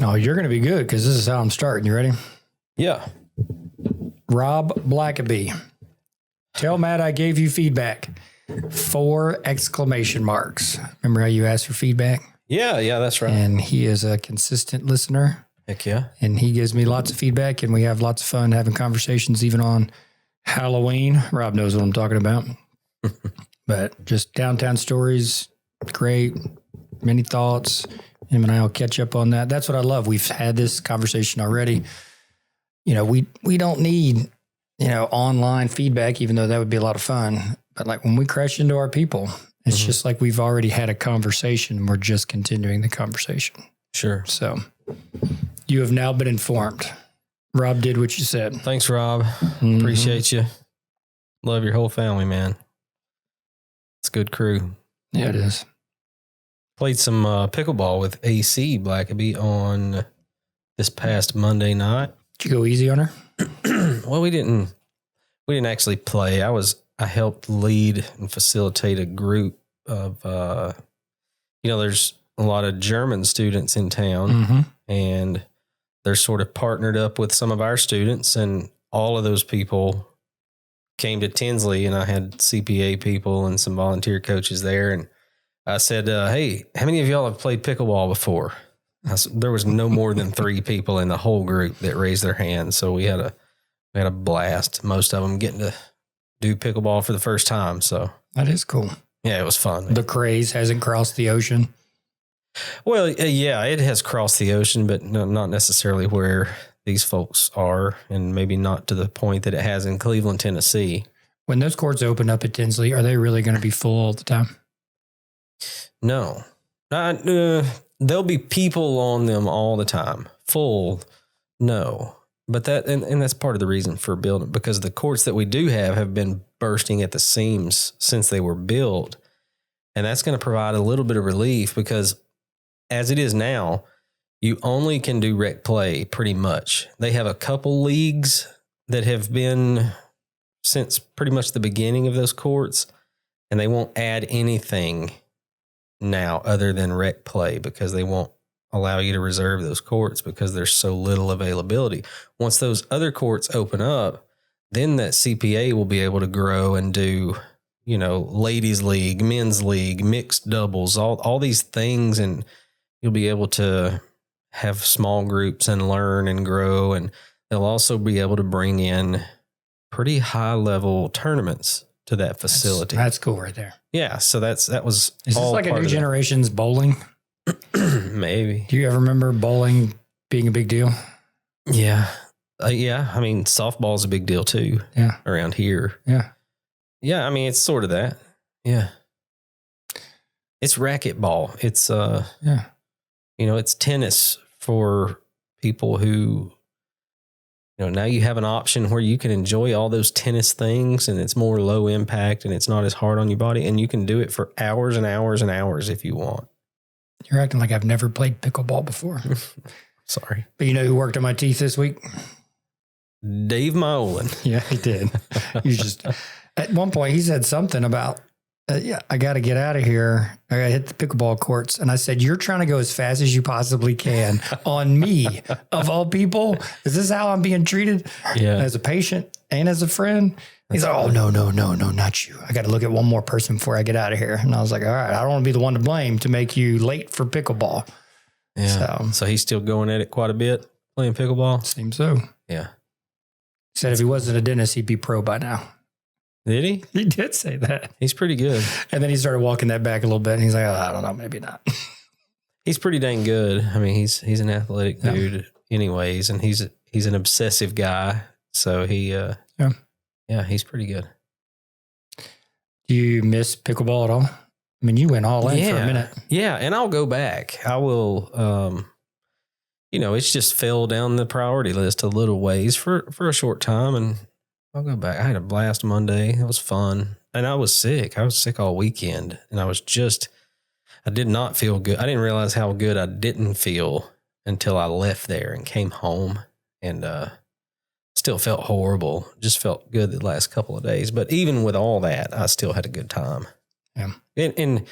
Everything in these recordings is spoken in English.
Oh, you're going to be good because this is how I'm starting. You ready? Yeah. Rob Blackaby. Tell Matt I gave you feedback. 4 exclamation marks. Remember how you asked for feedback? Yeah, that's right. And he is a consistent listener. Heck yeah. And he gives me lots of feedback, and we have lots of fun having conversations even on Halloween. Rob knows what I'm talking about. But just downtown stories, great. Many thoughts. Him and I will catch up on that. That's what I love. We've had this conversation already. You know, we don't need, online feedback, even though that would be a lot of fun. But like when we crash into our people, it's just like we've already had a conversation and we're just continuing the conversation. Sure. So you have now been informed. Rob did what you said. Thanks, Rob. Appreciate you. Love your whole family, man. It's a good crew. Yeah, it is. Played some pickleball with AC Blackaby on this past Monday night. Did you go easy on her? Well, we didn't actually play. I helped lead and facilitate a group of, there's a lot of German students in town, and they're sort of partnered up with some of our students, and all of those people came to Tinsley, and I had CPA people and some volunteer coaches there. And I said, hey, how many of y'all have played pickleball before? There was no more than 3 people in the whole group that raised their hands. So we had a blast. Most of them getting to do pickleball for the first time. So that is cool. Yeah, it was fun. The craze hasn't crossed the ocean. Well, yeah, it has crossed the ocean, but not necessarily where these folks are, and maybe not to the point that it has in Cleveland, Tennessee. When those courts open up at Tinsley, are they really going to be full all the time? No. There'll be people on them all the time. Full, no. But and that's part of the reason for building, because the courts that we do have been bursting at the seams since they were built. And that's going to provide a little bit of relief, because as it is now, you only can do rec play pretty much. They have a couple leagues that have been since pretty much the beginning of those courts, and they won't add anything now other than rec play, because they won't allow you to reserve those courts because there's so little availability. Once those other courts open up, then that CPA will be able to grow and do, ladies league, men's league, mixed doubles, all these things. And you'll be able to have small groups and learn and grow. And they'll also be able to bring in pretty high level tournaments to that facility. That's cool right there. Yeah. So that was. Is this like a new generation's bowling? Maybe. Do you ever remember bowling being a big deal? Yeah. Yeah. I mean, softball's a big deal too. Yeah. Around here. Yeah. Yeah. I mean, it's sort of that. Yeah. It's racquetball. It's, it's tennis for people who, now you have an option where you can enjoy all those tennis things, and it's more low impact and it's not as hard on your body, and you can do it for hours and hours and hours if you want. You're acting like I've never played pickleball before. Sorry. But you know who worked on my teeth this week? Dave Molan. Yeah, he did. At one point he said something about, I got to get out of here. I got to hit the pickleball courts. And I said, you're trying to go as fast as you possibly can on me, of all people. Is this how I'm being treated? Yeah. As a patient and as a friend? He's like, oh, no, not you. I got to look at one more person before I get out of here. And I was like, all right, I don't want to be the one to blame to make you late for pickleball. Yeah. So he's still going at it quite a bit, playing pickleball? Seems so. Yeah. He said if he wasn't a dentist, he'd be pro by now. Did he? He did say that. He's pretty good. And then he started walking that back a little bit, and he's like, oh, I don't know, maybe not. He's pretty dang good. I mean, he's an athletic dude anyways, and he's an obsessive guy. So he's pretty good. Do you miss pickleball at all? I mean, you went all in for a minute. Yeah, and I'll go back. I will, it's just fell down the priority list a little ways for a short time, and I'll go back. I had a blast Monday. It was fun. And I was sick. I was sick all weekend, and I did not feel good. I didn't realize how good I didn't feel until I left there and came home, and still felt horrible. Just felt good the last couple of days. But even with all that, I still had a good time. Yeah. And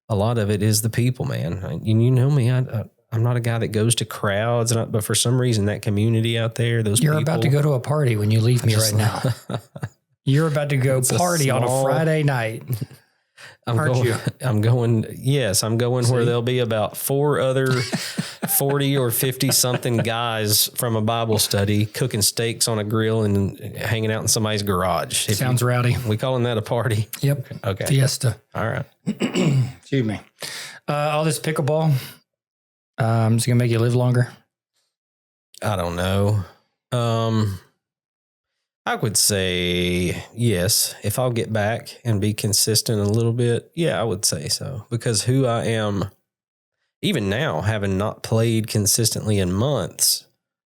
a lot of it is the people, man. You know me. I I'm not a guy that goes to crowds, but for some reason that community out there, those You're people, about to go to a party when you leave me right now. You're about to go party on a Friday night. I'm going where there'll be about 4 other 40 or 50 something guys from a Bible study cooking steaks on a grill and hanging out in somebody's garage. Sounds rowdy. We calling that a party? Yep. Okay. Fiesta. All right. Excuse me. All this pickleball, is it going to make you live longer? I don't know. I would say yes. If I'll get back and be consistent a little bit, yeah, I would say so. Because who I am, even now, having not played consistently in months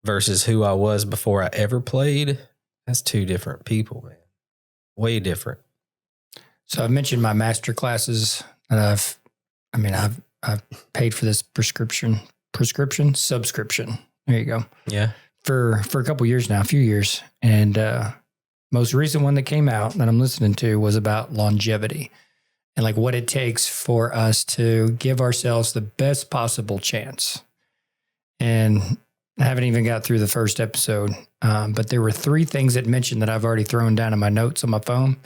versus who I was before I ever played, that's 2 different people, man. Way different. So I've mentioned my master classes, and I've paid for this subscription. There you go. Yeah. For a couple years now, a few years. And most recent one that came out that I'm listening to was about longevity and like what it takes for us to give ourselves the best possible chance. And I haven't even got through the first episode, but there were 3 things it mentioned that I've already thrown down in my notes on my phone.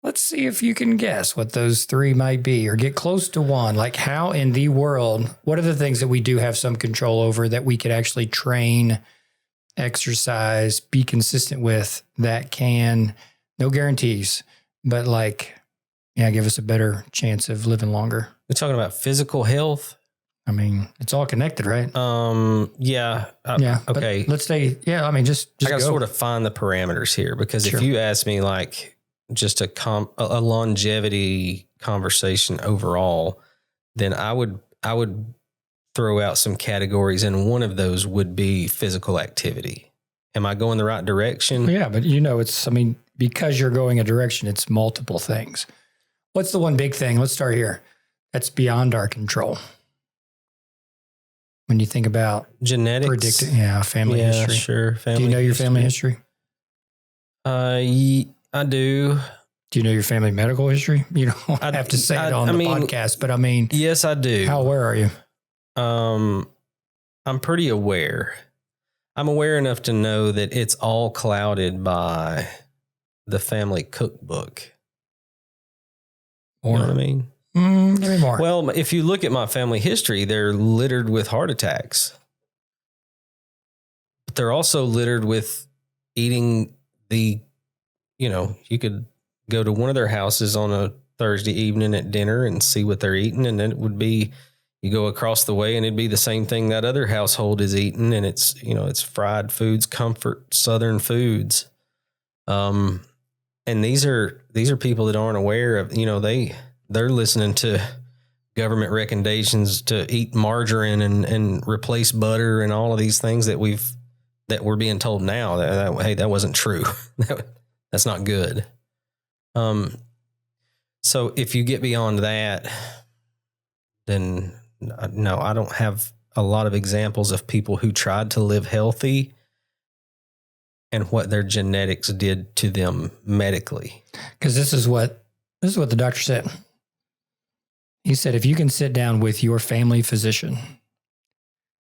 Let's see if you can guess what those 3 might be or get close to one. Like how in the world, what are the things that we do have some control over that we could actually train, exercise, be consistent with that can, no guarantees, but give us a better chance of living longer. We're talking about physical health. I mean, it's all connected, right? Yeah. Okay. Let's say, just I got to go. sort of find the parameters here because Sure. if you ask me like just a longevity conversation overall, then I would throw out some categories, and one of those would be physical activity. Am I going the right direction? Yeah, but because you're going a direction, it's multiple things. What's the one big thing? Let's start here. That's beyond our control. When you think about genetics, family history. Sure. Do you know your family history? I do. Do you know your family medical history? You don't have to say it on the podcast, but yes, I do. How aware are you? I'm pretty aware. I'm aware enough to know that it's all clouded by the family cookbook. Or, you know what I mean? Give me more. Well, if you look at my family history, they're littered with heart attacks. But they're also littered with eating you could go to one of their houses on a Thursday evening at dinner and see what they're eating. And then it would be, you go across the way and it'd be the same thing that other household is eating. And it's fried foods, comfort, Southern foods. And these are people that aren't aware of, they're listening to government recommendations to eat margarine and replace butter and all of these things that we're being told now that wasn't true. That's not good. So if you get beyond that, then no, I don't have a lot of examples of people who tried to live healthy and what their genetics did to them medically. Because this is what the doctor said. He said, if you can sit down with your family physician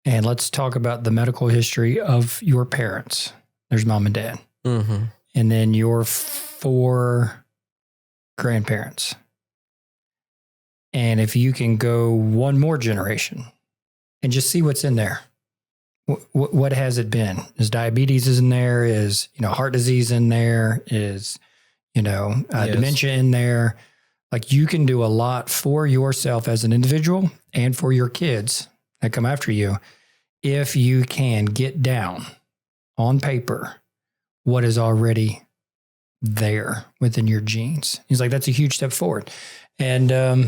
and let's talk about the medical history of your parents. There's mom and dad. Mm-hmm. And then your 4 grandparents. And if you can go one more generation and just see what's in there, what has it been? Is diabetes in there? Is, heart disease in there? Is, Yes. dementia in there? Like you can do a lot for yourself as an individual and for your kids that come after you if you can get down on paper what is already there within your genes. He's like, that's a huge step forward. And, a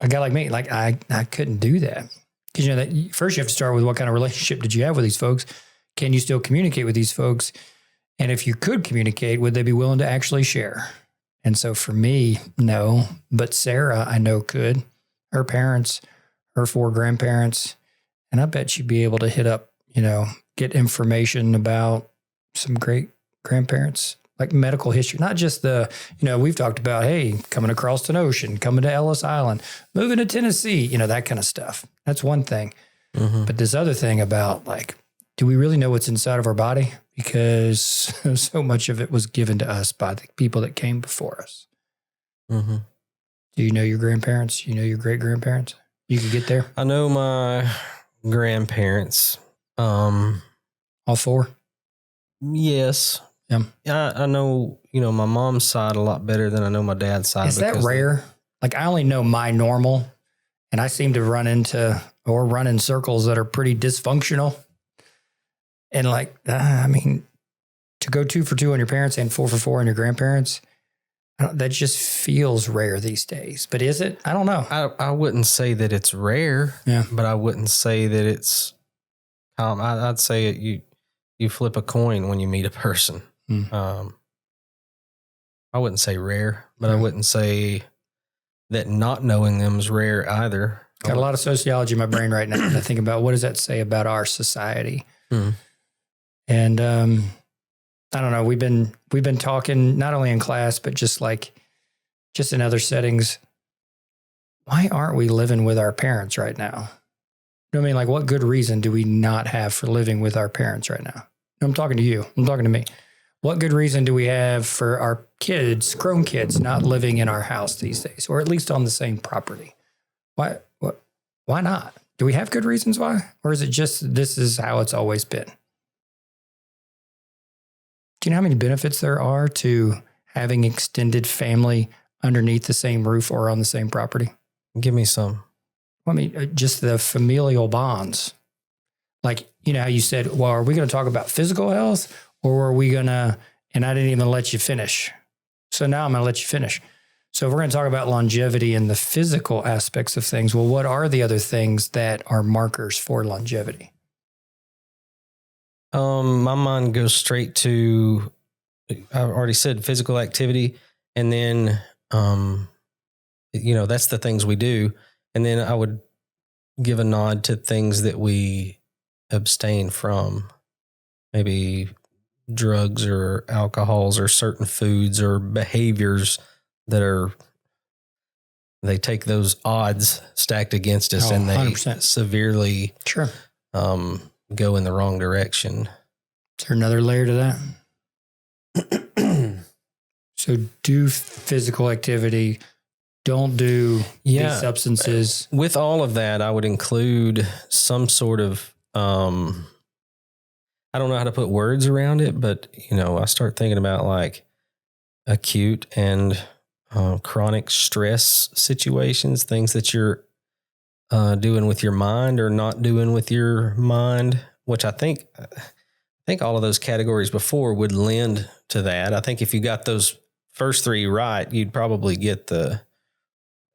guy like me, I couldn't do that. Because, that first you have to start with what kind of relationship did you have with these folks? Can you still communicate with these folks? And if you could communicate, would they be willing to actually share? And so for me, no. But Sarah, I know could. Her parents, her 4 grandparents. And I bet she'd be able to hit up, get information about some great grandparents, like medical history, not just we've talked about, hey, coming across an ocean, coming to Ellis Island, moving to Tennessee, that kind of stuff. That's one thing. Mm-hmm. But this other thing about like, do we really know what's inside of our body? Because so much of it was given to us by the people that came before us. Mm-hmm. Do you know your grandparents? You know your great-grandparents? You could get there? I know my grandparents. All four? Yes. Yeah. I know, my mom's side a lot better than I know my dad's side. Is that rare? Like, I only know my normal, and I seem to run in circles that are pretty dysfunctional. And like, to go 2 for 2 on your parents and 4 for 4 on your grandparents, that just feels rare these days. But is it? I don't know. I wouldn't say that it's rare, but I wouldn't say that it's I'd say you flip a coin when you meet a person. I wouldn't say rare, but I wouldn't say that not knowing them is rare either. Got a lot of sociology in my brain right now. And I think about what does that say about our society? And I don't know. We've been talking not only in class, but just in other settings. Why aren't we living with our parents right now? You know what I mean? Like, what good reason do we not have for living with our parents right now? I'm talking to you. I'm talking to me. What good reason do we have for our kids, grown kids, not living in our house these days, or at least on the same property? Why not? Do we have good reasons why? Or is it just this is how it's always been? Do you know how many benefits there are to having extended family underneath the same roof or on the same property? Give me some. Just the familial bonds. Like, how you said, well, are we going to talk about physical health or are we going to, and I didn't even let you finish. So now I'm going to let you finish. So if we're going to talk about longevity and the physical aspects of things, well, what are the other things that are markers for longevity? My mind goes straight to, I already said physical activity. And then, that's the things we do. And then I would give a nod to things that we abstain from, maybe drugs or alcohols or certain foods or behaviors that they take those odds stacked against us and they 100%. Severely go in the wrong direction. Is there another layer to that? So do physical activity. Don't do these substances. With all of that, I would include some sort of, I don't know how to put words around it, but, I start thinking about like acute and chronic stress situations, things that you're doing with your mind or not doing with your mind, which I think all of those categories before would lend to that. I think if you got those first 3 right, you'd probably get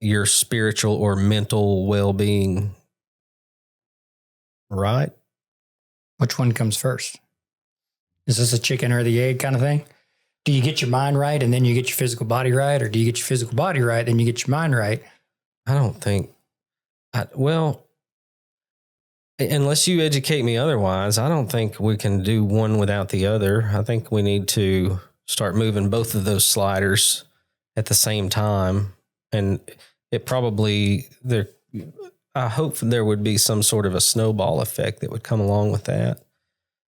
your spiritual or mental well-being right. Which one comes first? Is this a chicken or the egg kind of thing? Do you get your mind right and then you get your physical body right? Or do you get your physical body right and you get your mind right? I don't think, unless you educate me otherwise, I don't think we can do one without the other. I think we need to start moving both of those sliders at the same time. And it probably, I hope there would be some sort of a snowball effect that would come along with that.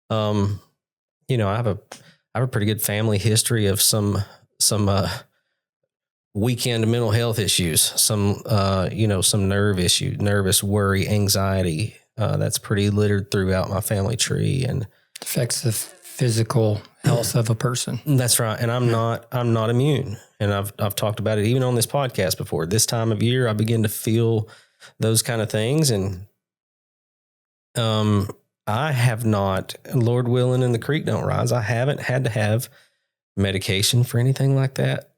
I have a pretty good family history of some weekend mental health issues, some nervous worry, anxiety. That's pretty littered throughout my family tree and affects the physical health of a person. That's right. And I'm not immune. And I've talked about it even on this podcast before. This time of year, I begin to feel those kind of things. And I have not, Lord willing, and the creek don't rise, I haven't had to have medication for anything like that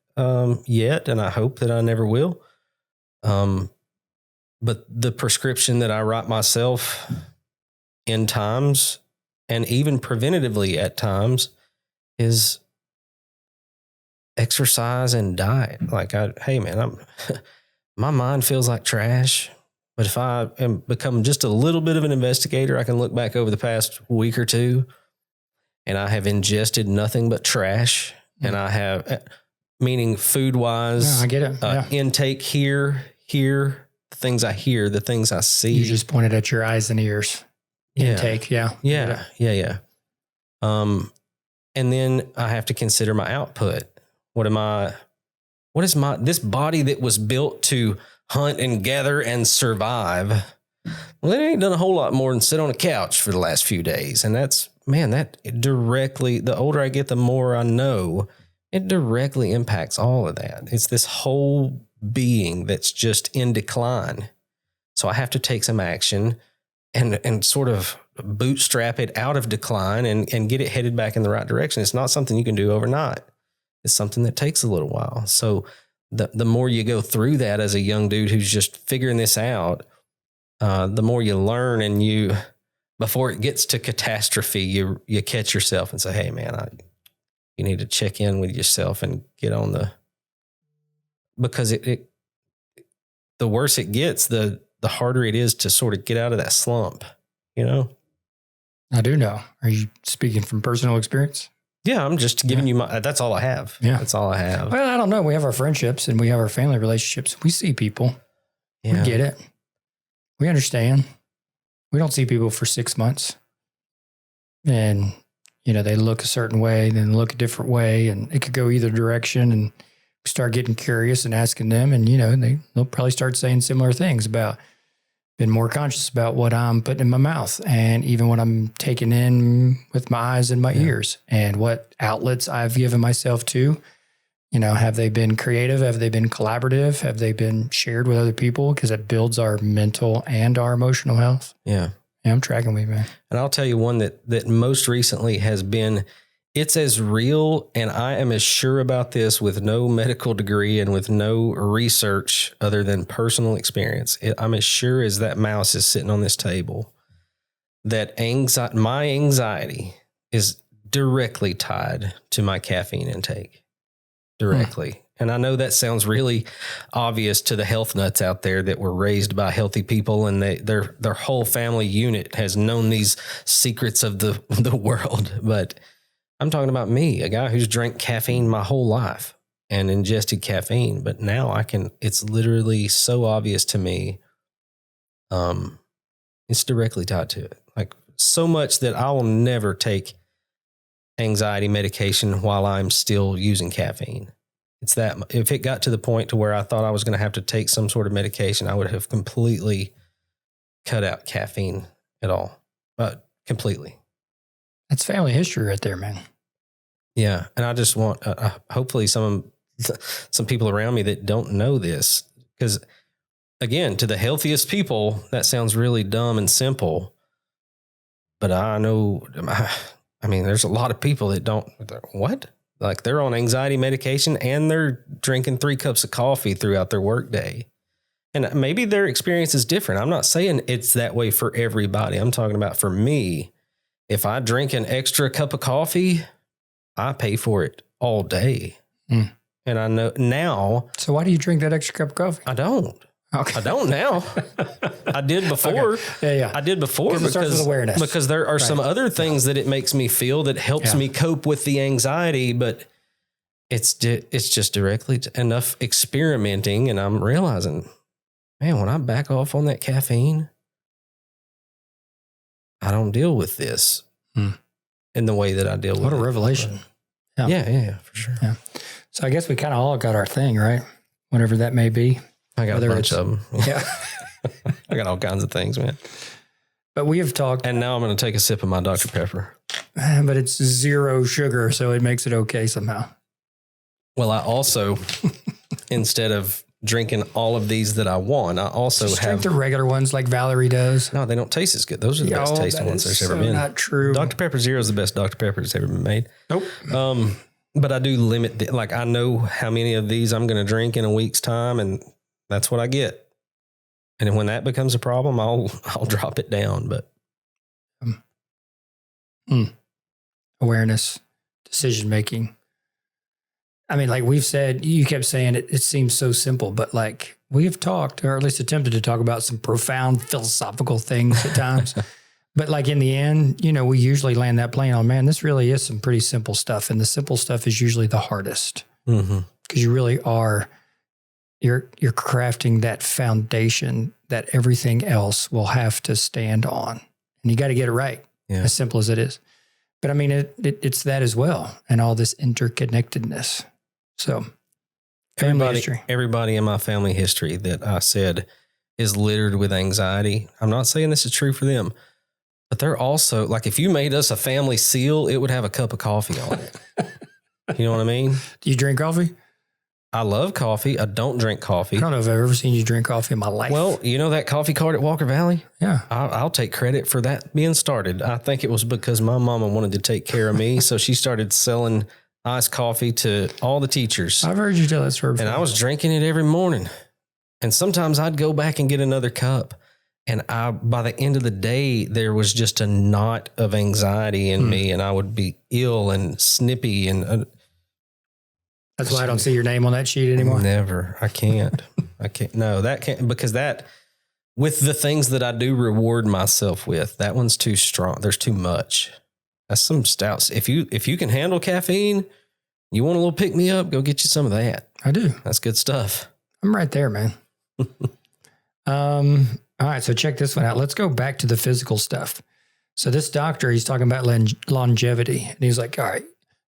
yet. And I hope that I never will. But the prescription that I write myself in times and even preventatively at times is exercise and diet. Like, my mind feels like trash, but if I become just a little bit of an investigator, I can look back over the past week or two and I have ingested nothing but trash. and I have, meaning food wise, No, I get it. Intake here, the things I hear, the things I see. You just pointed at your eyes and ears. Intake. Yeah. Yeah. And then I have to consider my output. What is this body that was built to hunt and gather and survive? Well, it ain't done a whole lot more than sit on a couch for the last few days. And that directly, the older I get, the more I know it directly impacts all of that. It's this whole being that's just in decline. So I have to take some action and sort of bootstrap it out of decline and get it headed back in the right direction. It's not something you can do overnight. It's something that takes a little while. So the more you go through that as a young dude who's just figuring this out, the more you learn, and before it gets to catastrophe, you catch yourself and say, hey man, you need to check in with yourself and get on because the worse it gets, the harder it is to sort of get out of that slump, you know? I do know. Are you speaking from personal experience? Yeah, I'm just giving you that's all I have. Yeah. That's all I have. Well, I don't know. We have our friendships and we have our family relationships. We see people. Yeah. We get it. We understand. We don't see people for 6 months. And, they look a certain way, then look a different way, and it could go either direction. And we start getting curious and asking them, and, they'll probably start saying similar things about been more conscious about what I'm putting in my mouth and even what I'm taking in with my eyes and my ears and what outlets I've given myself to. Have they been creative? Have they been collaborative? Have they been shared with other people? Because it builds our mental and our emotional health. Yeah. Yeah, I'm tracking with you, man. And I'll tell you one that most recently has been, it's as real, and I am as sure about this with no medical degree and with no research other than personal experience. I'm as sure as that mouse is sitting on this table that my anxiety is directly tied to my caffeine intake. Directly. And I know that sounds really obvious to the health nuts out there that were raised by healthy people, and their whole family unit has known these secrets of the world. But I'm talking about me, a guy who's drank caffeine my whole life and ingested caffeine. But now it's literally so obvious to me. It's directly tied to it. Like so much that I will never take anxiety medication while I'm still using caffeine. It's that if it got to the point to where I thought I was going to have to take some sort of medication, I would have completely cut out caffeine at all, but completely. That's family history right there, man. Yeah. And I just want, hopefully some people around me that don't know this, because again, to the healthiest people, that sounds really dumb and simple, but I know, there's a lot of people that don't, what? Like they're on anxiety medication and they're drinking 3 cups of coffee throughout their workday. And maybe their experience is different. I'm not saying it's that way for everybody. I'm talking about for me. If I drink an extra cup of coffee, I pay for it all day. Mm. And I know now. So why do you drink that extra cup of coffee? I don't. Okay. I don't now. I did before. Okay. Yeah. I did before because there are some other things that it makes me feel that helps me cope with the anxiety, but it's just directly enough experimenting, and I'm realizing, man, when I back off on that caffeine, I don't deal with this in the way that I deal with it. What a revelation. Yeah, for sure. Yeah. So I guess we kind of all got our thing, right? Whatever that may be. I got a bunch of them. Yeah. I got all kinds of things, man. But we have talked. And now I'm going to take a sip of my Dr. Pepper. But it's 0 sugar, so it makes it okay somehow. Well, I also, instead of drinking all of these that I want, I also drink the regular ones like Valerie does. No, they don't taste as good. Those are the best tasting ones there's ever been. Not true. Dr. Pepper Zero is the best Dr. Pepper that's ever been made. Nope. But I do limit, I know how many of these I'm going to drink in a week's time, and that's what I get. And when that becomes a problem, I'll drop it down. But awareness, decision making. I mean, like we've said, you kept saying it seems so simple, but like we've talked, or at least attempted to talk about some profound philosophical things at times. But like in the end, we usually land that plane on, man, this really is some pretty simple stuff. And the simple stuff is usually the hardest because you really are, you're crafting that foundation that everything else will have to stand on. And you got to get it right, as simple as it is. But I mean, it's that as well. And all this interconnectedness. So everybody in my family history that I said is littered with anxiety. I'm not saying this is true for them, but they're also like, if you made us a family seal, it would have a cup of coffee on it. You know what I mean? Do you drink coffee? I love coffee. I don't drink coffee. I don't know if I've ever seen you drink coffee in my life. Well, you know that coffee cart at Walker Valley? Yeah. I'll take credit for that being started. I think it was because my mama wanted to take care of me. So she started selling iced coffee to all the teachers. I've heard you tell that story before. And I was drinking it every morning. And sometimes I'd go back and get another cup. And by the end of the day, there was just a knot of anxiety in me. And I would be ill and snippy and... That's why I don't see your name on that sheet anymore. Never. I can't. No, that can't, because that, with the things that I do reward myself with, that one's too strong. There's too much. That's some stouts. If you can handle caffeine, you want a little pick me up, go get you some of that. I do. That's good stuff. I'm right there, man. All right. So check this one out. Let's go back to the physical stuff. So this doctor, he's talking about longevity, and he's like, all right,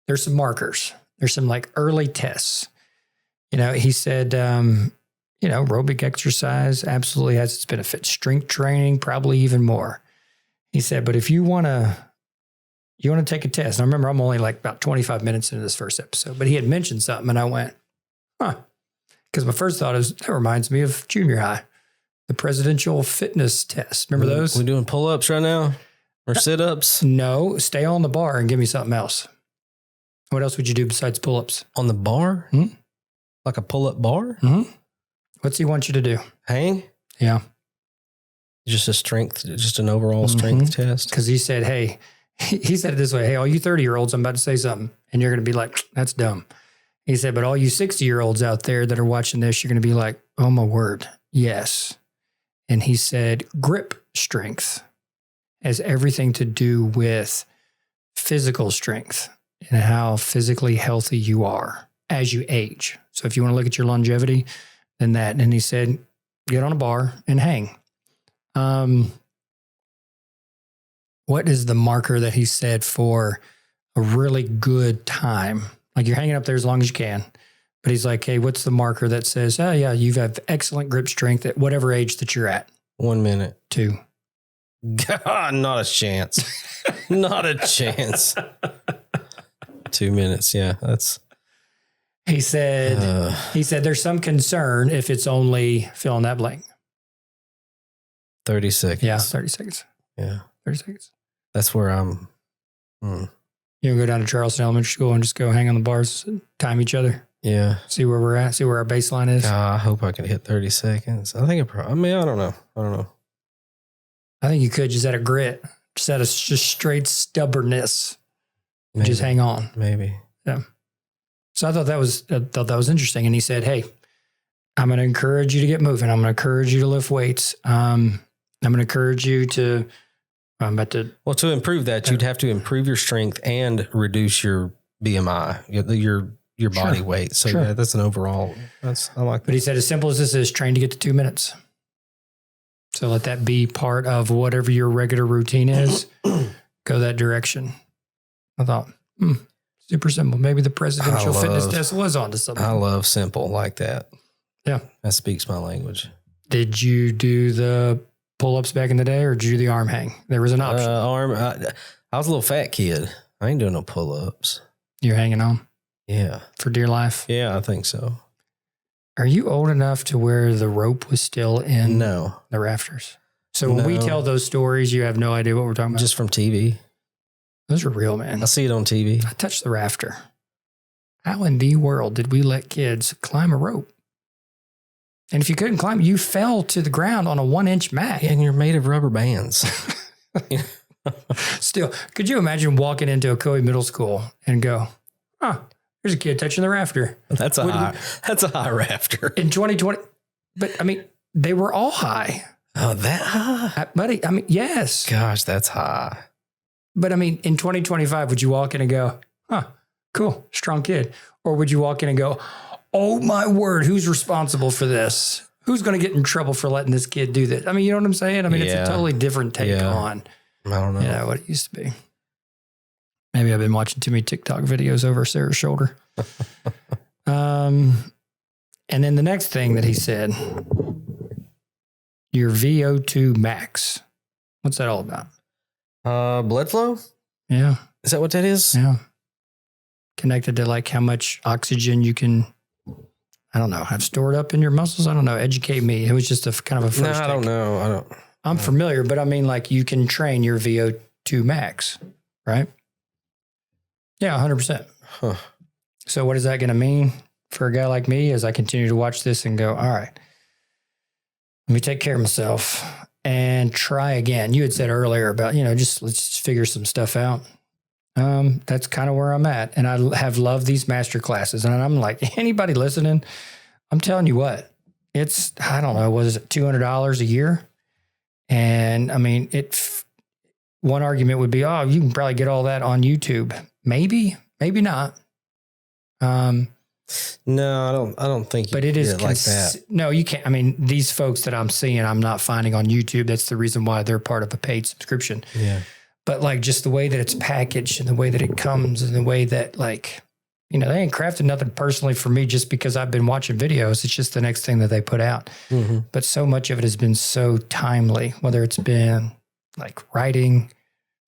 there's some markers. There's some like early tests. He said, aerobic exercise absolutely has its benefits. Strength training, probably even more. He said, but if you want to take a test. And I remember I'm only like about 25 minutes into this first episode, but he had mentioned something and I went, because my first thought is, that reminds me of junior high, the presidential fitness test. Remember those? We doing pull-ups right now or sit-ups? No, stay on the bar and give me something else. What else would you do besides pull-ups? On the bar? Like a pull-up bar? What's he want you to do? Hang? Yeah. Just an overall strength test? Because he said, hey, he said it this way, hey, all you 30-year-olds, I'm about to say something, and you're going to be like, that's dumb. He said, but all you 60-year-olds out there that are watching this, you're going to be like, oh, my word, yes. And he said, grip strength has everything to do with physical strength and how physically healthy you are as you age. So if you want to look at your longevity, then that. And he said, get on a bar and hang. What is the marker that he said for a really good time? Like you're hanging up there as long as you can. But he's like, hey, what's the marker that says, oh yeah, you have excellent grip strength at whatever age that you're at? 1 minute. 2. God, not a chance. Not a chance. 2 minutes. Yeah, that's. He said, there's some concern if it's only fill in that blank. 30 seconds. Yeah, 30 seconds. Yeah. 30 seconds. That's where I'm. You go down to Charleston Elementary School and just go hang on the bars, time each other. Yeah. See where we're at. See where our baseline is. I hope I can hit 30 seconds. I think I don't know. I think you could just out of grit, just out of just straight stubbornness. Maybe. Just hang on. Maybe. Yeah. So I thought that was interesting. And he said, hey, I'm going to encourage you to get moving. I'm going to encourage you to lift weights. I'm going to encourage you to, Well, to improve that, you'd have to improve your strength and reduce your BMI, your body weight. So yeah, that's an overall, I like that. But he said, as simple as this is, train to get to 2 minutes. So let that be part of whatever your regular routine is. Go that direction. I thought, super simple. Maybe the presidential fitness test was onto something. I love simple like that. Yeah. That speaks my language. Did you do the pull-ups back in the day or did you do the arm hang? There was an option. I was a little fat kid. I ain't doing no pull-ups. You're hanging on? Yeah. For dear life? Yeah, I think so. Are you old enough to where the rope was still in the rafters? So when we tell those stories, you have no idea what we're talking about? Just from TV. Those are real, man. I see it on TV. I touched the rafter. How in the world did we let kids climb a rope? And if you couldn't climb, you fell to the ground on a 1-inch mat. And you're made of rubber bands. Still, could you imagine walking into a Coe middle school and go, there's a kid touching the rafter. That's a high rafter. In 2020. But I mean, they were all high. Oh, that high? Buddy, I mean, yes. Gosh, that's high. But I mean, in 2025, would you walk in and go, huh, cool, strong kid? Or would you walk in and go, oh my word, who's responsible for this? Who's going to get in trouble for letting this kid do this? I mean, you know what I'm saying? I mean, it's a totally different take on, I don't know. You know, what it used to be. Maybe I've been watching too many TikTok videos over Sarah's shoulder. And then the next thing that he said, your VO2 max. What's that all about? Blood flow? Yeah. Is that what that is? Yeah. Connected to like how much oxygen you can, I don't know, have stored up in your muscles. I don't know. Educate me. It was just a kind of a first I don't know. I'm familiar, but I mean, like you can train your VO2 max, right? Yeah, 100%. Huh. So what is that going to mean for a guy like me as I continue to watch this and go, all right, let me take care of myself and try again. You had said earlier about, you know, let's just figure some stuff out. That's kind of where I'm at. And I have loved these master classes. And I'm like, anybody listening, I'm telling you what, it's, I don't know, what is it, $200 a year? And I mean, one argument would be, oh, you can probably get all that on YouTube. Maybe not. No, I don't think. But it is like that. No, you can't. I mean, these folks that I'm seeing, I'm not finding on YouTube. That's the reason why they're part of a paid subscription. Yeah. But like just the way that it's packaged and the way that it comes and the way that like, you know, they ain't crafted nothing personally for me just because I've been watching videos. It's just the next thing that they put out. Mm-hmm. But so much of it has been so timely, whether it's been like writing,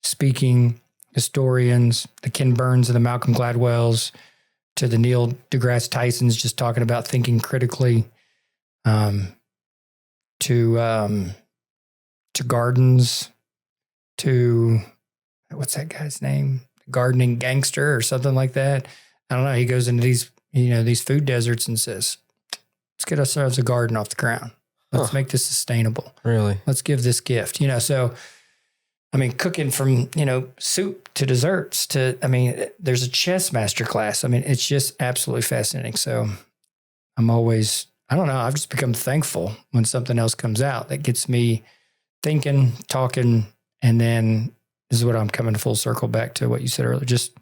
speaking, historians, the Ken Burns and the Malcolm Gladwells, to the Neil deGrasse Tysons just talking about thinking critically, to Gardens, to what's that guy's name? Gardening Gangster or something like that. I don't know. He goes into these food deserts and says, let's get ourselves a garden off the ground. Let's make this sustainable. Really? Let's give this gift, so I mean, cooking from, soup to desserts to, I mean, there's a chess master class. I mean, it's just absolutely fascinating. So I'm always, I don't know, I've just become thankful when something else comes out that gets me thinking, talking, and then this is what I'm coming full circle back to what you said earlier, just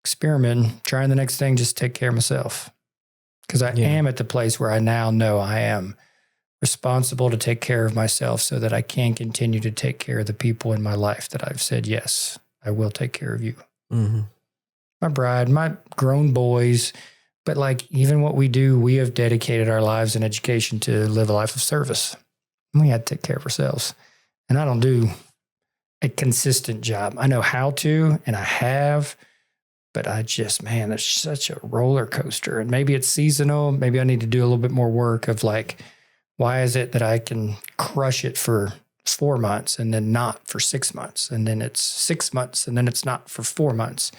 experimenting, trying the next thing, just take care of myself. Because I am at the place where I now know I am responsible to take care of myself so that I can continue to take care of the people in my life that I've said, yes, I will take care of you. Mm-hmm. My bride, my grown boys, but like even what we do, we have dedicated our lives and education to live a life of service. And we had to take care of ourselves. And I don't do a consistent job. I know how to, and I have, but I just, man, it's such a roller coaster. And maybe it's seasonal. Maybe I need to do a little bit more work of like, why is it that I can crush it for 4 months and then not for 6 months? And then it's 6 months and then it's not for 4 months.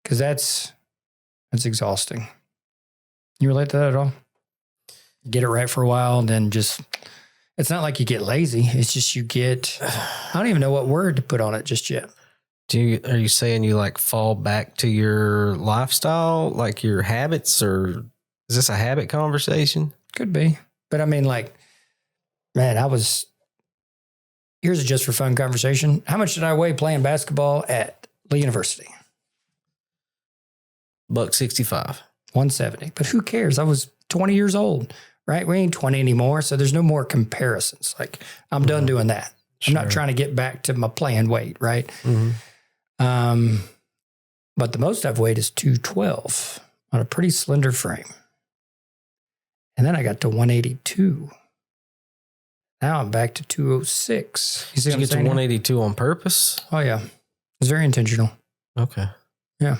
Because that's exhausting. You relate to that at all? Get it right for a while and then just, it's not like you get lazy. It's just you get, I don't even know what word to put on it just yet. Are you saying you like fall back to your lifestyle, like your habits, or is this a habit conversation? Could be. But I mean, like, man, here's a just for fun conversation. How much did I weigh playing basketball at Lee University? $165. 170. But who cares? I was 20 years old, right? We ain't 20 anymore. So there's no more comparisons. Like I'm done doing that. Sure. I'm not trying to get back to my playing weight, right? Mm-hmm. But the most I've weighed is 212 on a pretty slender frame. And then I got to 182. Now I'm back to 206. You see Did you get to 182 on purpose? Oh, yeah. It was very intentional. Okay. Yeah.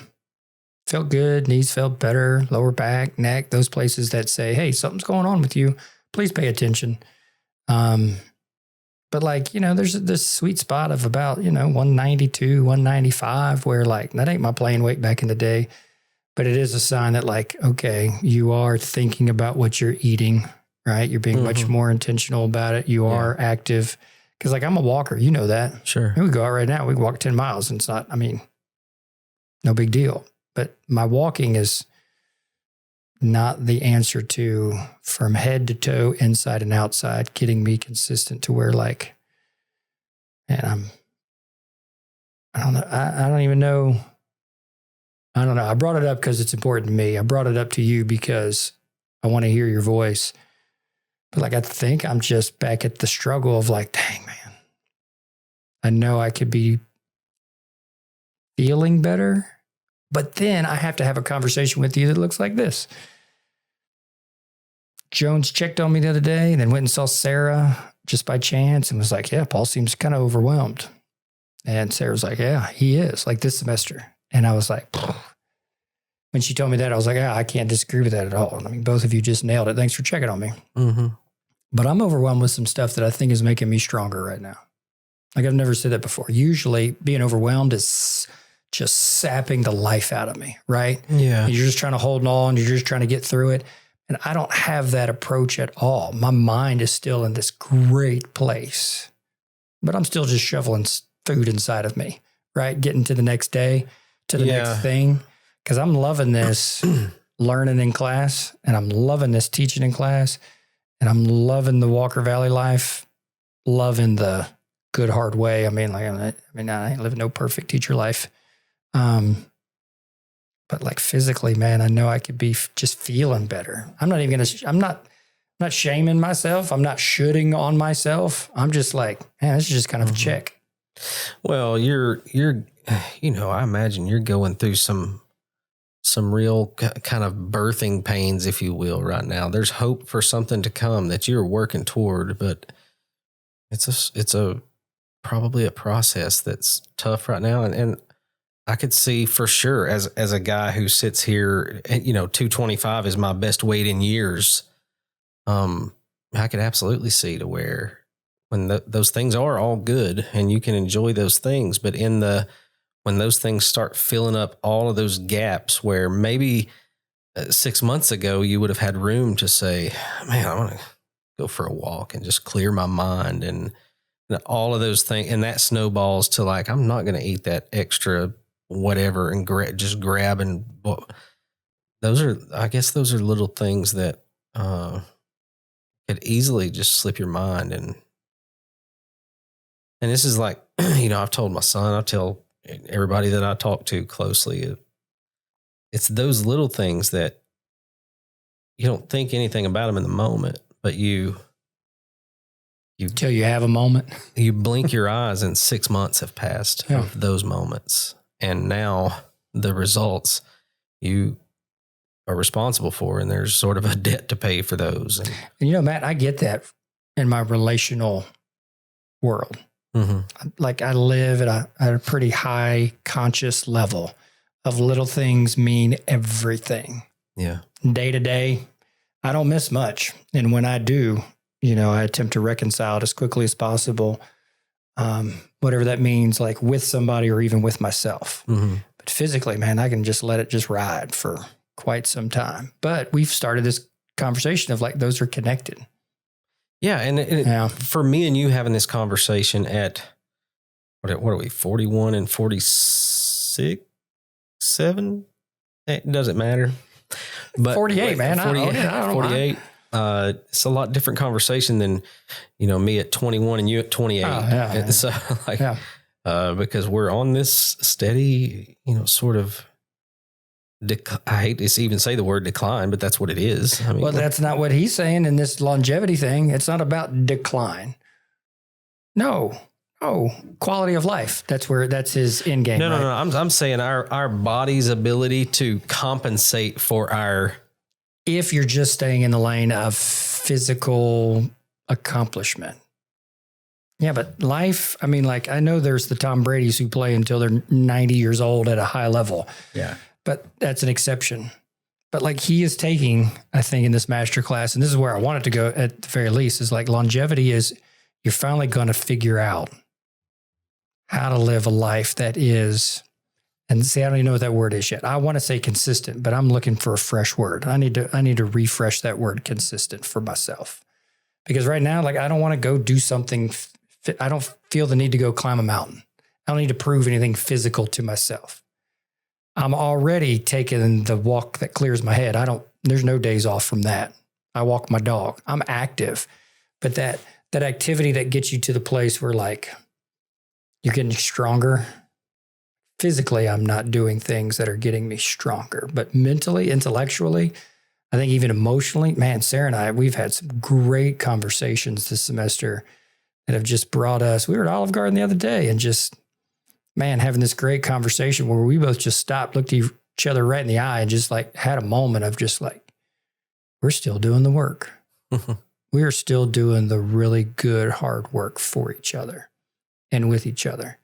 Felt good. Knees felt better. Lower back, neck, those places that say, hey, something's going on with you. Please pay attention. But like, there's this sweet spot of about, 192, 195 where like, that ain't my playing weight back in the day. But it is a sign that like, okay, you are thinking about what you're eating, right? You're being much more intentional about it. You are active. Because like I'm a walker, you know that. Sure. We go out right now, we walk 10 miles and it's not, no big deal. But my walking is not the answer to from head to toe, inside and outside, getting me consistent to where like, man, I don't know. I don't even know. I don't know. I brought it up because it's important to me. I brought it up to you because I want to hear your voice. But like, I think I'm just back at the struggle of like, dang, man, I know I could be feeling better, but then I have to have a conversation with you that looks like this. Jones checked on me the other day and then went and saw Sarah just by chance and was like, yeah, Paul seems kind of overwhelmed. And Sarah was like, yeah, he is, like this semester. And I was like, pfft. When she told me that, I was like, yeah, I can't disagree with that at all. I mean, both of you just nailed it. Thanks for checking on me. Mm-hmm. But I'm overwhelmed with some stuff that I think is making me stronger right now. Like I've never said that before. Usually being overwhelmed is just sapping the life out of me, right? Yeah. And you're just trying to hold on. You're just trying to get through it. And I don't have that approach at all. My mind is still in this great place, but I'm still just shoveling food inside of me, right? Getting to the next day, to the next thing. Because I'm loving this learning in class, and I'm loving this teaching in class, and I'm loving the Walker Valley life, loving the good hard way. I mean, I ain't living no perfect teacher life. But like physically, man, I know I could be just feeling better. I'm not shaming myself. I'm not shooting on myself. I'm just like, man, this is just kind of a check. Well, you're, I imagine you're going through some real kind of birthing pains, if you will, right now. There's hope for something to come that you're working toward, but it's probably a process that's tough right now. And I could see for sure as a guy who sits here, 225 is my best weight in years. I could absolutely see to where when those things are all good and you can enjoy those things, but when those things start filling up all of those gaps where maybe 6 months ago you would have had room to say, man, I want to go for a walk and just clear my mind and all of those things. And that snowballs to like, I'm not going to eat that extra whatever and just grab and those are little things that could easily just slip your mind. And this is like, I've told my son, I tell everybody that I talk to closely, it's those little things that you don't think anything about them in the moment, but till you have a moment, you blink your eyes and 6 months have passed of those moments. And now the results you are responsible for, and there's sort of a debt to pay for those. And Matt, I get that in my relational world. Mm-hmm. Like I live at a pretty high conscious level of little things mean everything. Yeah. Day to day, I don't miss much. And when I do, I attempt to reconcile it as quickly as possible. Whatever that means, like with somebody or even with myself. Mm-hmm. But physically, man, I can just let it just ride for quite some time. But we've started this conversation of like, those are connected. Yeah. And for me and you having this conversation at, what are we, 41 and 46, 7? It doesn't matter. But 48, man. 48, I don't 48. It's a lot different conversation than, me at 21 and you at 28. And so because we're on this steady, sort of, I hate to even say the word decline, but that's what it is. I mean, well, that's not what he's saying in this longevity thing. It's not about decline. No, quality of life. That's his end game. No. I'm saying our body's ability to compensate for our. If you're just staying in the lane of physical accomplishment. Yeah, but life, I mean, like I know there's the Tom Brady's who play until they're 90 years old at a high level. Yeah. But that's an exception. But like he is taking, I think in this master class, and this is where I want it to go at the very least, is like longevity is you're finally going to figure out how to live a life that is, and see, I don't even know what that word is yet. I want to say consistent, but I'm looking for a fresh word. I need to refresh that word consistent for myself. Because right now, like I don't want to go do something. I don't feel the need to go climb a mountain. I don't need to prove anything physical to myself. I'm already taking the walk that clears my head. I don't There's no days off from that. I walk my dog. I'm active, but that activity that gets you to the place where like you're getting stronger. Physically, I'm not doing things that are getting me stronger, but mentally, intellectually, I think even emotionally, man, Sarah and I, we've had some great conversations this semester that have just brought us. We were at Olive Garden the other day and just, man, having this great conversation where we both just stopped, looked at each other right in the eye and just like had a moment of just like, we're still doing the work. We are still doing the really good, hard work for each other and with each other.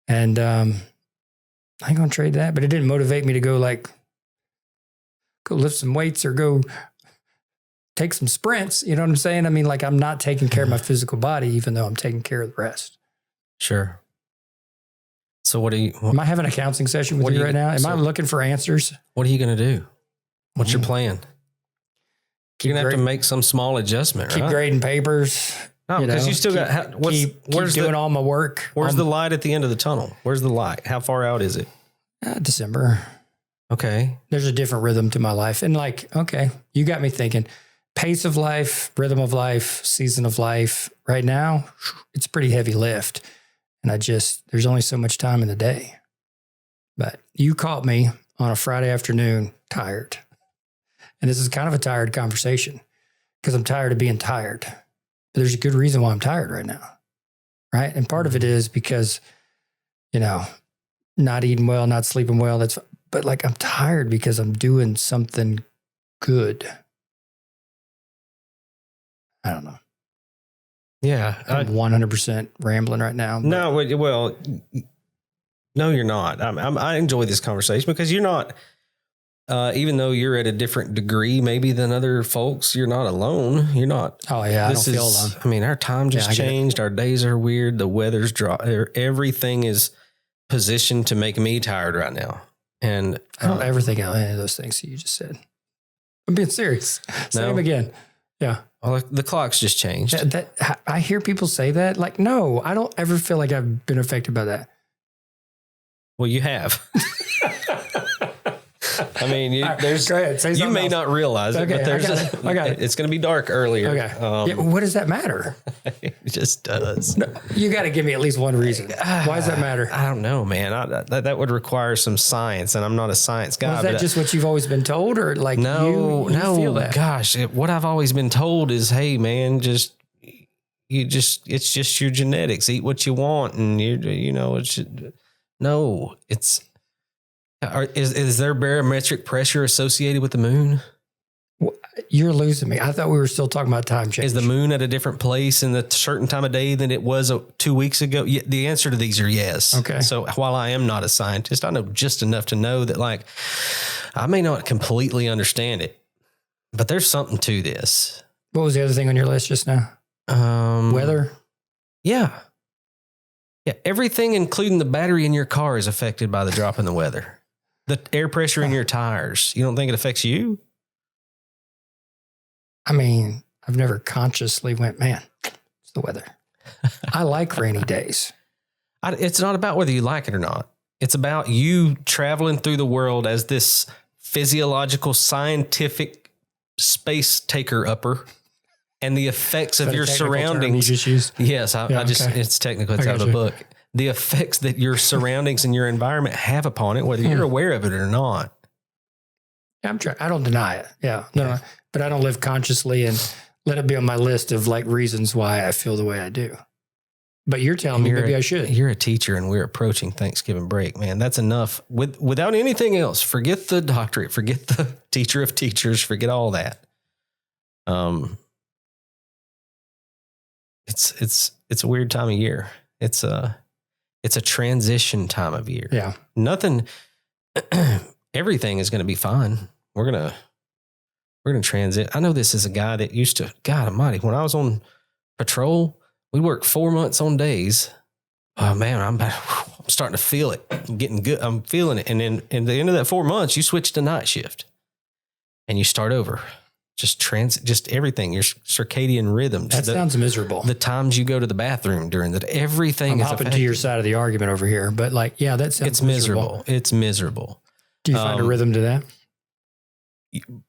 And I ain't going to trade that, but it didn't motivate me to go lift some weights or go take some sprints. You know what I'm saying? I mean, like I'm not taking care of my physical body, even though I'm taking care of the rest. Sure. So am I having a counseling session with you right now? Am I looking for answers? What are you going to do? What's your plan? You're going to have to make some small adjustment, right? Keep grading papers. No, because you still got, keep doing all my work. Where's the light at the end of the tunnel? Where's the light? How far out is it? December. Okay. There's a different rhythm to my life. And like, okay, you got me thinking pace of life, rhythm of life, season of life. Right now, it's a pretty heavy lift. And there's only so much time in the day. But you caught me on a Friday afternoon tired. And this is kind of a tired conversation because I'm tired of being tired. But there's a good reason why I'm tired right now. Right. And part of it is because, not eating well, not sleeping well. But like I'm tired because I'm doing something good. I don't know. Yeah. I'm 100% rambling right now. No, well, no, you're not. I enjoy this conversation because you're not, even though you're at a different degree maybe than other folks, you're not alone. You're not. Oh, yeah. I don't feel alone. I mean, our time just changed. Our days are weird. The weather's dry. Everything is positioned to make me tired right now. And I don't ever think of any of those things that you just said. I'm being serious. Say them again. Yeah. Well, the clock's just changed. I hear people say that. Like, no, I don't ever feel like I've been affected by that. Well, you have. I mean, you may not realize it, but I got it. It's going to be dark earlier. Okay. What does that matter? It just does. No, you got to give me at least one reason. Why does that matter? I don't know, man. That would require some science, and I'm not a science guy. Is that just what you've always been told, or like you feel that? Gosh, what I've always been told is, hey, man, it's just your genetics. Eat what you want, and Is there barometric pressure associated with the moon? You're losing me. I thought we were still talking about time change. Is the moon at a different place in a certain time of day than it was 2 weeks ago? Yeah, the answer to these are yes. Okay. So while I am not a scientist, I know just enough to know that like I may not completely understand it, but there's something to this. What was the other thing on your list just now? Weather? Yeah. Yeah. Everything, including the battery in your car, is affected by the drop in the weather. The air pressure in your tires. You don't think it affects you? I mean, I've never consciously went, man, it's the weather. I like rainy days. It's not about whether you like it or not. It's about you traveling through the world as this physiological, scientific space taker upper and the effects of your surroundings. You just used? Yes, it's technical. It's out of the book. The effects that your surroundings and your environment have upon it, whether you're aware of it or not. Yeah, I don't deny it. Yeah. No, but I don't live consciously and let it be on my list of like reasons why I feel the way I do. But you're telling me maybe I should. You're a teacher and we're approaching Thanksgiving break, man. That's enough. Without anything else, forget the doctorate, forget the teacher of teachers, forget all that. It's a weird time of year. It's a transition time of year. Yeah. Nothing, everything is going to be fine. We're going to transit. I know this is a guy that used to, God almighty, when I was on patrol, we worked 4 months on days. Oh man, I'm starting to feel it. I'm getting good. I'm feeling it. And then at the end of that 4 months, you switch to night shift and you start over. Just everything, your circadian rhythms. That sounds miserable. The times you go to the bathroom during the day, everything is affected. I'm hopping to your side of the argument over here, but like, yeah, that sounds miserable. It's miserable. Do you find a rhythm to that?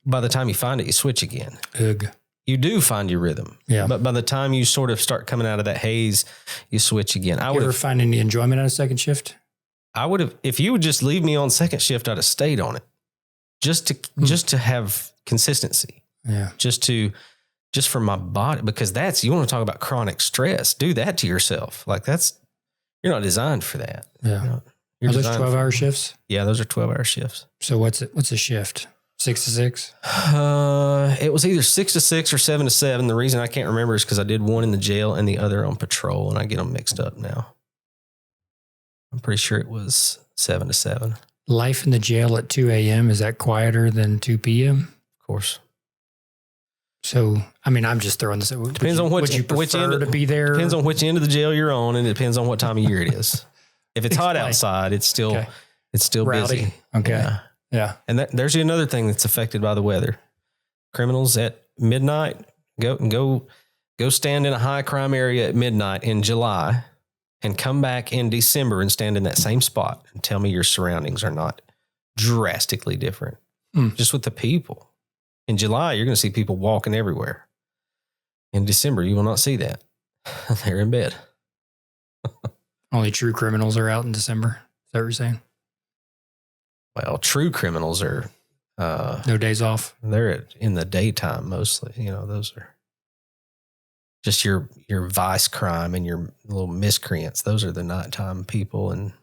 by the time you find it, you switch again. Ugh. You do find your rhythm. Yeah. But by the time you sort of start coming out of that haze, you switch again. You ever find any enjoyment on a second shift? I would have, if you would just leave me on second shift, I'd have stayed on it just to have consistency. Yeah. Just for my body, because you want to talk about chronic stress. Do that to yourself. Like you're not designed for that. Yeah. Are those 12-hour shifts? Yeah, those are 12-hour shifts. So what's a shift? 6 to 6? It was either 6 to 6 or 7 to 7. The reason I can't remember is because I did one in the jail and the other on patrol, and I get them mixed up now. I'm pretty sure it was 7 to 7. Life in the jail at 2 a.m., is that quieter than 2 p.m.? Of course. So, I mean, I'm just throwing this. Depends on which end to be there. Depends on which end of the jail you're on, and it depends on what time of year it is. If it's hot outside, it's still Rowdy. busy. Okay. Yeah. And there's another thing that's affected by the weather. Criminals at midnight go stand in a high crime area at midnight in July and come back in December and stand in that same spot and tell me your surroundings are not drastically different. Just with the people. In July, you're going to see people walking everywhere. In December, you will not see that. They're in bed. Only true criminals are out in December. Is that what you're saying? Well, true criminals are... no days off. They're in the daytime mostly. Those are just your vice crime and your little miscreants. Those are the nighttime people. And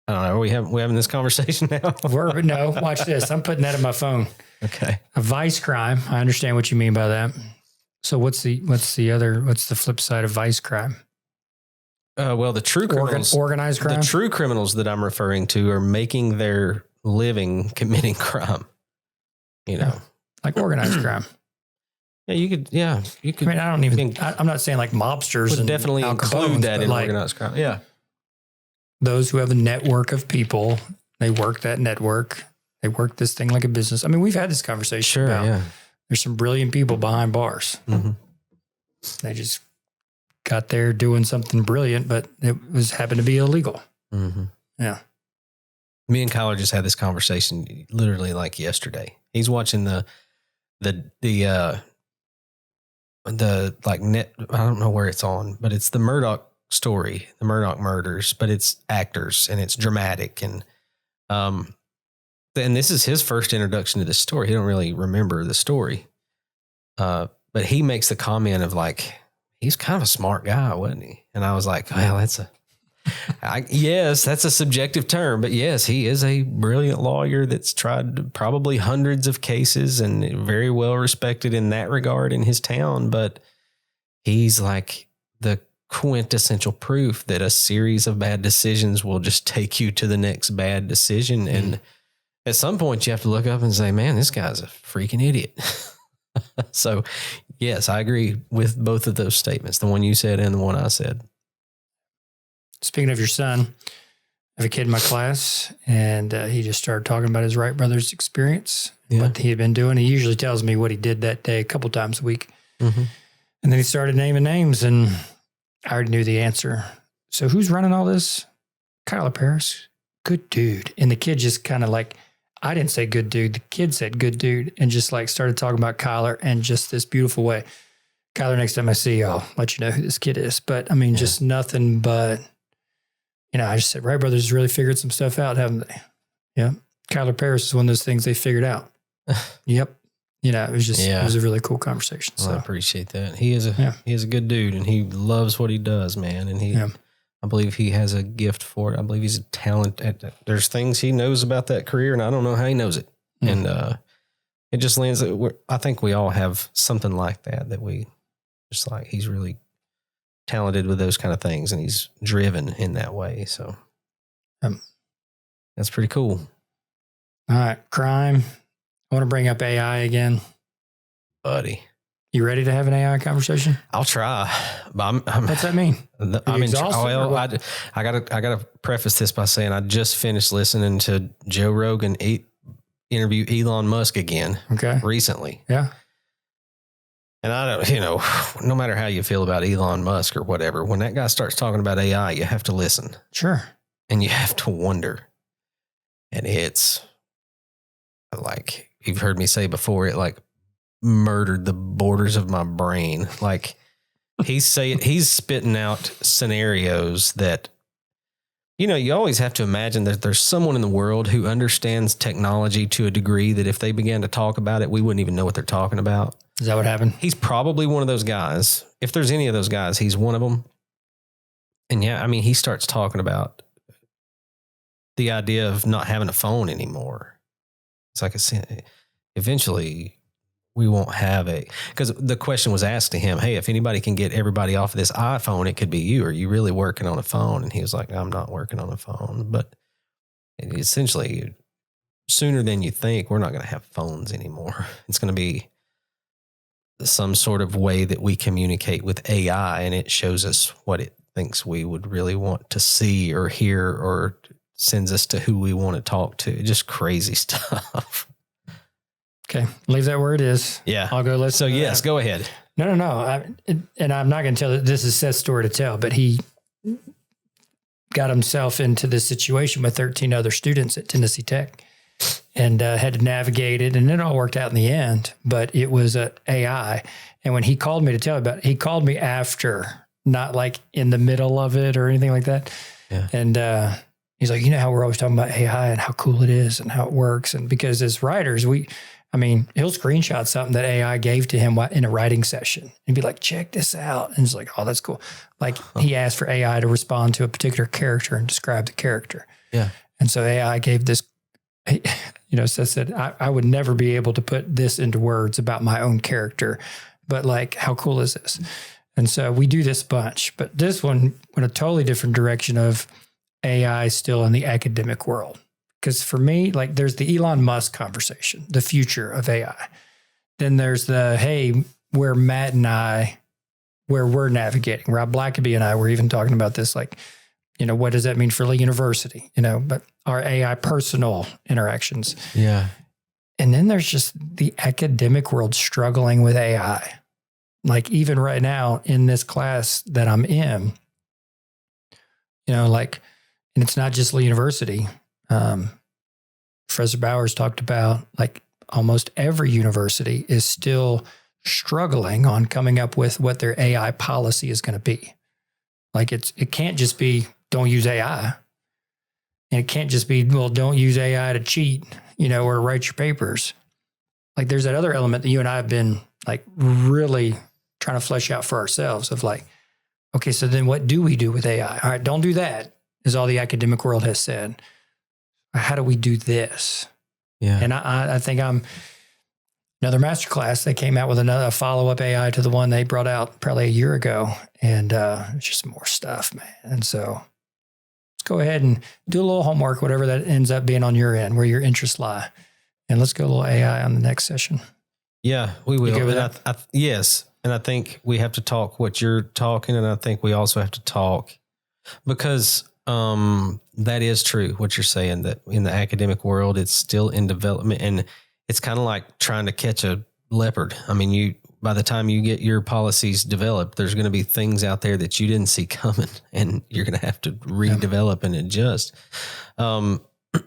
I don't know. Are we having this conversation now? No, watch this. I'm putting that in my phone. Okay. A vice crime. I understand what you mean by that. So what's the flip side of vice crime? Well, the true criminals, organized crime. The true criminals that I'm referring to are making their living committing crime. Like organized crime. Yeah, you could. I mean, I don't even. I'm not saying like mobsters. Would definitely include that in organized crime. Yeah. Those who have a network of people, they work that network. They work this thing like a business. I mean, we've had this conversation. Sure. About, yeah. There's some brilliant people behind bars. Mm-hmm. They just got there doing something brilliant, but it happened to be illegal. Mm-hmm. Yeah. Me and Kyler just had this conversation literally like yesterday. He's watching the like net. I don't know where it's on, but it's the Murdoch story, the Murdoch murders, but it's actors and it's dramatic. And this is his first introduction to this story. He don't really remember the story. But he makes the comment of like, he's kind of a smart guy, wasn't he? And I was like, well, yes, that's a subjective term, but yes, he is a brilliant lawyer that's tried probably hundreds of cases and very well respected in that regard in his town. But he's like the quintessential proof that a series of bad decisions will just take you to the next bad decision. Mm. And at some point you have to look up and say, man, this guy's a freaking idiot. So yes, I agree with both of those statements, the one you said and the one I said. Speaking of your son, I have a kid in my class, and he just started talking about his Wright brothers experience, what he had been doing. He usually tells me what he did that day a couple times a week. Mm-hmm. And then he started naming names, and I already knew the answer. So who's running all this? Kyler Paris. Good dude. And the kid just kind of like, I didn't say good dude. The kid said good dude, and just like started talking about Kyler in just this beautiful way. Kyler, next time I see you, I'll let you know who this kid is. But I mean, just nothing but... I just said, Wright brothers really figured some stuff out, haven't they? Yeah. Kyler Paris is one of those things they figured out. Yep. It was just, it was a really cool conversation. Well, so I appreciate that. He is a good dude, and he loves what he does, man. And I believe he has a gift for it. I believe he's a talent at that. There's things he knows about that career, and I don't know how he knows it. Mm-hmm. And it just lands, I think we all have something like that we just like, he's really talented with those kind of things, and he's driven in that way. So that's pretty cool. All right. Crime. I want to bring up AI again. Buddy. You ready to have an AI conversation? I'll try. But what's that mean? I'm exhausted. Well, I gotta preface this by saying I just finished listening to Joe Rogan interview Elon Musk again. Okay. Recently. Yeah. And I don't, no matter how you feel about Elon Musk or whatever, when that guy starts talking about AI, you have to listen. Sure. And you have to wonder. And like you've heard me say before, it like murdered the borders of my brain. Like he's spitting out scenarios that, you know, you always have to imagine that there's someone in the world who understands technology to a degree that if they began to talk about it, we wouldn't even know what they're talking about. Is that what happened? He's probably one of those guys. If there's any of those guys, he's one of them. And yeah, I mean, he starts talking about the idea of not having a phone anymore. It's like eventually we won't have because the question was asked to him, hey, if anybody can get everybody off of this iPhone, it could be you. Are you really working on a phone? And he was like, I'm not working on a phone. But essentially, sooner than you think, we're not going to have phones anymore. It's going to be some sort of way that we communicate with AI, and it shows us what it thinks we would really want to see or hear, or sends us to who we want to talk to. Just crazy stuff. Okay, leave that where it is. Yeah. I'll go listen. So yes, go ahead. No. And I'm not going to tell it. This is Seth's story to tell, but he got himself into this situation with 13 other students at Tennessee Tech and had to navigate it. And it all worked out in the end, but it was AI. And when he called me to tell about it, he called me after, not like in the middle of it or anything like that. Yeah. And he's like, you know how we're always talking about AI and how cool it is and how it works. And because as writers, he'll screenshot something that AI gave to him in a writing session and be like, check this out. And it's like, oh, that's cool. Like he asked for AI to respond to a particular character and describe the character. Yeah. And so AI gave this, Seth said, I would never be able to put this into words about my own character, but like, how cool is this? And so we do this bunch, but this one went a totally different direction of AI still in the academic world. Because for me, like there's the Elon Musk conversation, the future of AI. Then there's the, hey, where Matt and I, where we're navigating. Rob Blackaby and I were even talking about this, like, what does that mean for Lee University? But our AI personal interactions. Yeah. And then there's just the academic world struggling with AI. Like even right now in this class that I'm in, and it's not just Lee University. Professor Bowers talked about like almost every university is still struggling on coming up with what their AI policy is going to be. Like it can't just be don't use AI. And it can't just be, well, don't use AI to cheat, or to write your papers. Like there's that other element that you and I have been like really trying to flesh out for ourselves of like, okay, so then what do we do with AI? All right, don't do that, is all the academic world has said. How do we do this? Yeah. And I think I'm another masterclass. They came out with another follow-up AI to the one they brought out probably a year ago. And it's just more stuff, man. And so let's go ahead and do a little homework, whatever that ends up being on your end, where your interests lie. And let's go a little AI on the next session. Yeah, we will. You good with that? Yes. And I think we have to talk what you're talking. And I think we also have to talk because that is true, what you're saying, that in the academic world, it's still in development, and it's kind of like trying to catch a leopard. I mean, by the time you get your policies developed, there's going to be things out there that you didn't see coming, and you're going to have to redevelop and adjust. But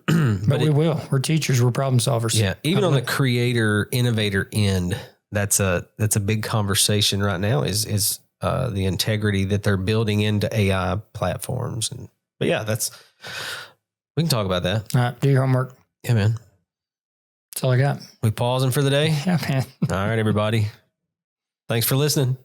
we will. We're teachers. We're problem solvers. Yeah. Even on the creator, innovator end, that's a big conversation right now is the integrity that they're building into AI platforms. But yeah, we can talk about that. All right. Do your homework. Yeah, man. That's all I got. We pausing for the day? Yeah, man. All right, everybody. Thanks for listening.